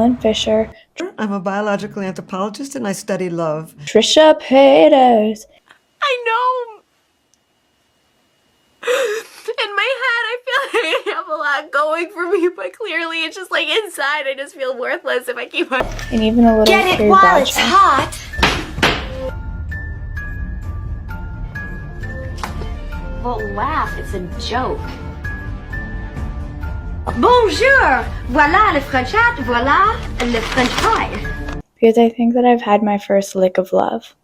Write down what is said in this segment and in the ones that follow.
Fisher, I'm a biological anthropologist and I study love. Trisha Paytas. I know. In my head, I feel like I have a lot going for me, but clearly it's just like inside, I just feel worthless if I keep on. And even a little Get it Carrie while Bradshaw. it's hot. Well, laugh, it's a joke. Bonjour! Voilà le French hat, voilà le French pie. Because I think that I've had my first lick of love.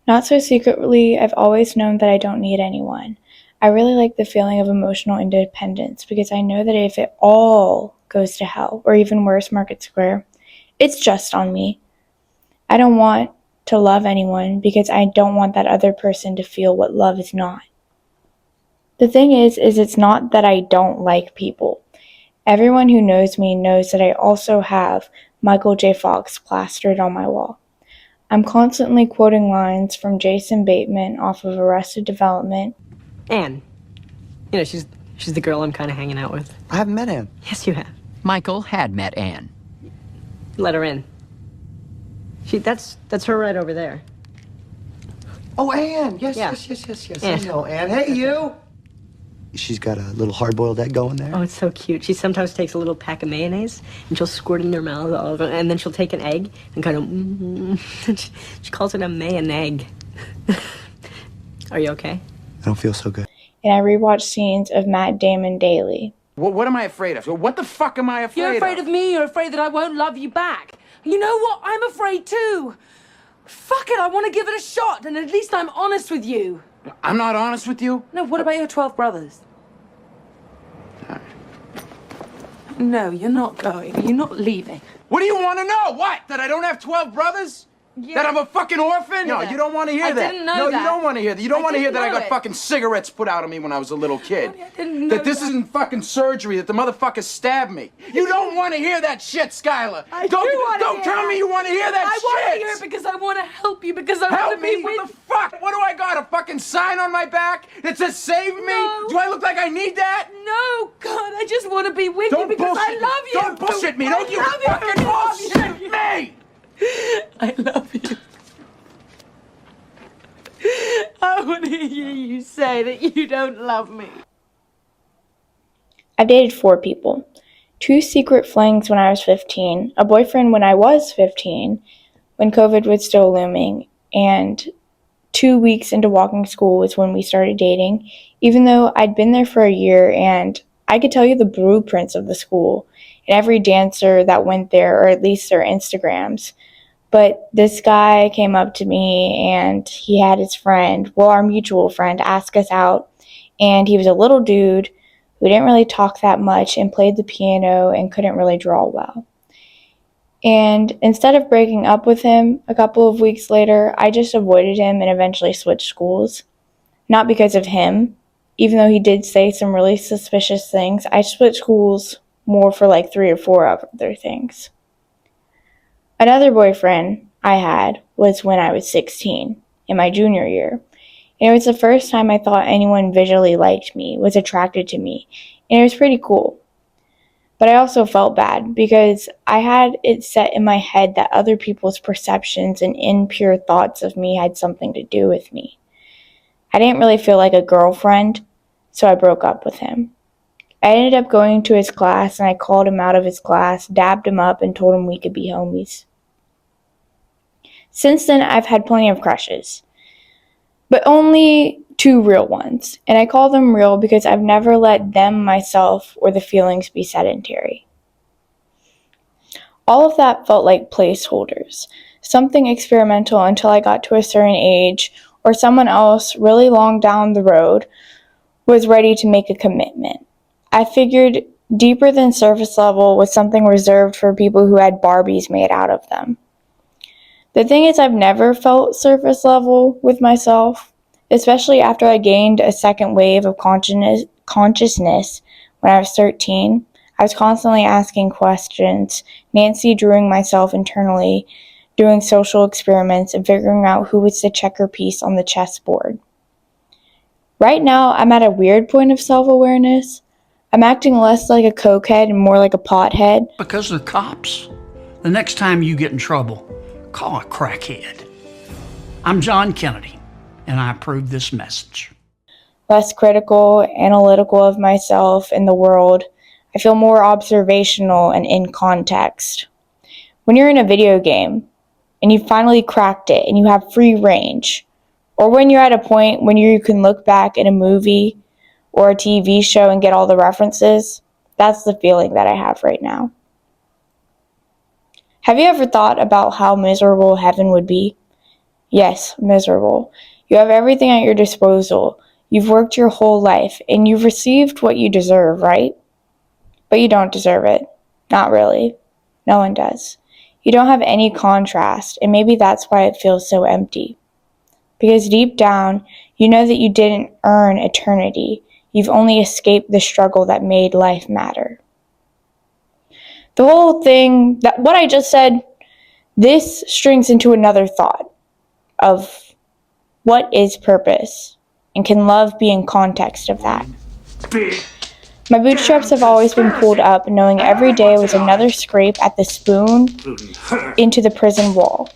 Not so secretly, I've always known that I don't need anyone. I really like the feeling of emotional independence because I know that if it all goes to hell, or even worse, Market Square, it's just on me. I don't want to love anyone because I don't want that other person to feel what love is not. The thing is it's not that I don't like people. Everyone who knows me knows that I also have Michael J. Fox plastered on my wall. I'm constantly quoting lines from Jason Bateman off of Arrested Development. Anne. You know, she's the girl I'm kind of hanging out with. I haven't met Anne. Yes, you have. Michael had met Anne. Let her in. That's her right over there. Oh, Anne. Yes, Yeah. yes. Anne. I know Anne. Hey, you. She's got a little hard-boiled egg going there. Oh, it's so cute. She sometimes takes a little pack of mayonnaise and she'll squirt it in her mouth, all over, and then she'll take an egg and kind of. She calls it a may-and-egg. Are you okay? I don't feel so good. And I rewatch scenes of Matt Damon daily. What am I afraid of? What the fuck am I afraid of? You're afraid of me, you're afraid that I won't love you back. You know what? I'm afraid too. Fuck it, I want to give it a shot, and at least I'm honest with you. I'm not honest with you? No, what about your 12 brothers? No, you're not going. You're not leaving. What do you want to know? What? That I don't have 12 brothers? Yeah. That I'm a fucking orphan? No, that. you don't want to hear I that. didn't know no, that. you don't want to hear that. You don't want to hear that I didn't got know it. fucking cigarettes put out of me when I was a little kid. I didn't know That this isn't fucking surgery, that the motherfucker stabbed me. You don't want to hear that shit, Skylar. I don't do wanna don't hear tell that. me you want to hear that I shit. want to hear it because I want to help you, because I want Help to be me? with What the fuck? What do I got? A fucking sign on my back that says save me? No. Do I look like I need that? No, God, I just want to be with you Don't because bullshit I love me. you. Don't bullshit me. I Don't you love you. fucking I love you. bullshit me. I love you. I want to hear you say that you don't love me. I've dated 4 people. 2 secret flings when I was 15, a boyfriend when I was 15, when COVID was still looming, and 2 weeks into walking school was when we started dating, even though I'd been there for a year and I could tell you the blueprints of the school and every dancer that went there, or at least their Instagrams. But this guy came up to me and he had his friend, well, our mutual friend, ask us out. And he was a little dude who didn't really talk that much and played the piano and couldn't really draw well. And instead of breaking up with him a couple of weeks later, I just avoided him and eventually switched schools. Not because of him, even though he did say some really suspicious things. I switched schools more for like 3 or 4 other things. Another boyfriend I had was when I was 16, in my junior year. And it was the first time I thought anyone visually liked me, was attracted to me, and it was pretty cool. But I also felt bad because I had it set in my head that other people's perceptions and impure thoughts of me had something to do with me. I didn't really feel like a girlfriend, so I broke up with him. I ended up going to his class and I called him out of his class, dabbed him up, and told him we could be homies. Since then, I've had plenty of crushes, but only 2 real ones, and I call them real because I've never let them, myself, or the feelings be sedentary. All of that felt like placeholders, something experimental until I got to a certain age, or someone else really long down the road was ready to make a commitment. I figured deeper than surface level was something reserved for people who had Barbies made out of them. The thing is, I've never felt surface level with myself, especially after I gained a second wave of consciousness when I was 13. I was constantly asking questions, Nancy drewing myself internally, doing social experiments, and figuring out who was the checker piece on the chessboard. Right now, I'm at a weird point of self-awareness. I'm acting less like a cokehead and more like a pothead. Because they're cops. The next time you get in trouble, call a crackhead. I'm John Kennedy, and I approve this message. Less critical, analytical of myself and the world. I feel more observational and in context. When you're in a video game and you finally cracked it and you have free range, or when you're at a point when you can look back at a movie or a TV show and get all the references, that's the feeling that I have right now. Have you ever thought about how miserable heaven would be? Yes, miserable. You have everything at your disposal. You've worked your whole life, and you've received what you deserve, right? But you don't deserve it. Not really. No one does. You don't have any contrast, and maybe that's why it feels so empty. Because deep down, you know that you didn't earn eternity. You've only escaped the struggle that made life matter. The whole thing, what I just said, this strings into another thought of what is purpose, and can love be in context of that? My bootstraps have always been pulled up, knowing every day was another scrape at the spoon into the prison wall.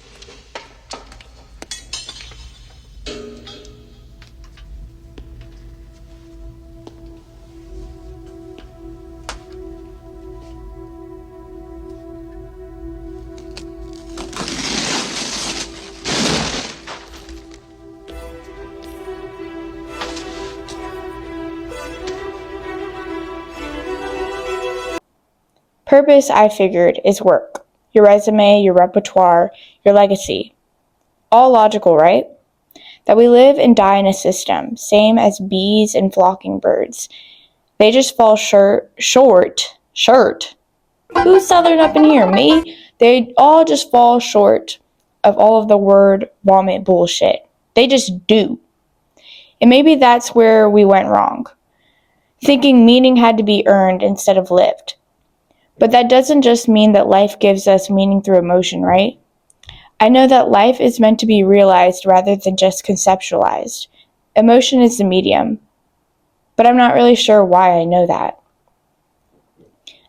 Purpose, I figured, is work. Your resume, your repertoire, your legacy. All logical, right? That we live and die in a system, same as bees and flocking birds. They just fall short. Who's southern up in here? Me? They all just fall short of all of the word vomit bullshit. They just do. And maybe that's where we went wrong. Thinking meaning had to be earned instead of lived. But that doesn't just mean that life gives us meaning through emotion, right? I know that life is meant to be realized rather than just conceptualized. Emotion is the medium. But I'm not really sure why I know that.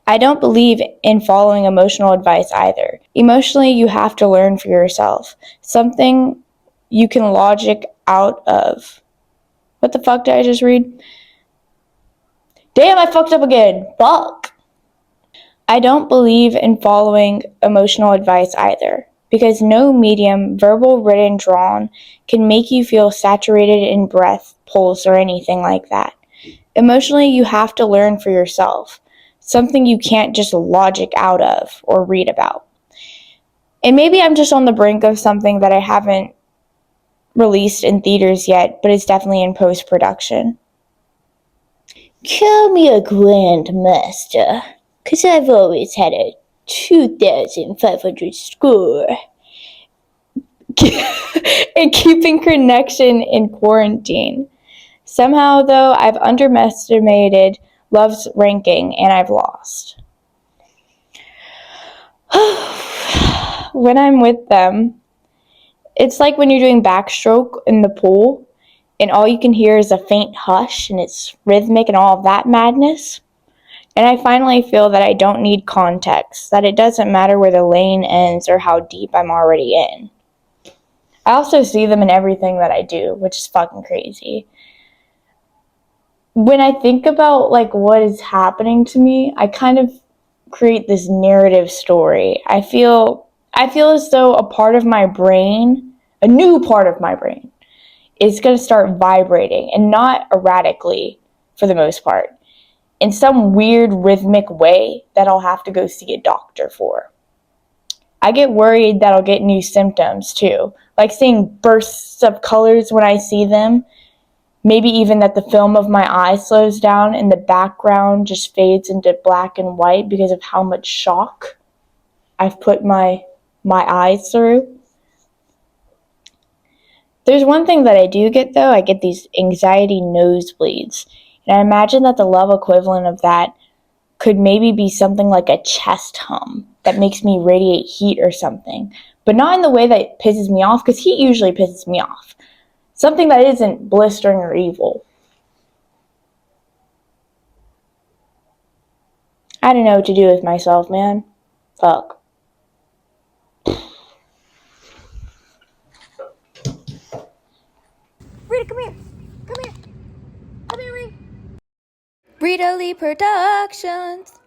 I don't believe in following emotional advice either. Emotionally, you have to learn for yourself. Something you can logic out of. What the fuck did I just read? Damn, I fucked up again. Fuck. I don't believe in following emotional advice either, because no medium, verbal, written, drawn, can make you feel saturated in breath, pulse, or anything like that. Emotionally, you have to learn for yourself, something you can't just logic out of or read about. And maybe I'm just on the brink of something that I haven't released in theaters yet, but it's definitely in post-production. Call me a grandmaster. 'Cause I've always had a 2,500 score. And keeping connection in quarantine. Somehow, though, I've underestimated love's ranking and I've lost. When I'm with them, it's like when you're doing backstroke in the pool and all you can hear is a faint hush and it's rhythmic and all of that madness. And I finally feel that I don't need context, that it doesn't matter where the lane ends or how deep I'm already in. I also see them in everything that I do, which is fucking crazy. When I think about like what is happening to me, I kind of create this narrative story. I feel as though a part of my brain, a new part of my brain, is going to start vibrating, and not erratically for the most part. In some weird rhythmic way that I'll have to go see a doctor for. I get worried that I'll get new symptoms too, like seeing bursts of colors when I see them. Maybe even that the film of my eye slows down and the background just fades into black and white because of how much shock I've put my eyes through. There's one thing that I do get though, I get these anxiety nosebleeds. And I imagine that the love equivalent of that could maybe be something like a chest hum that makes me radiate heat or something. But not in the way that pisses me off, because heat usually pisses me off. Something that isn't blistering or evil. I don't know what to do with myself, man. Fuck. Rita, come here. Come here. Come here, Rita. Rita Lee Productions.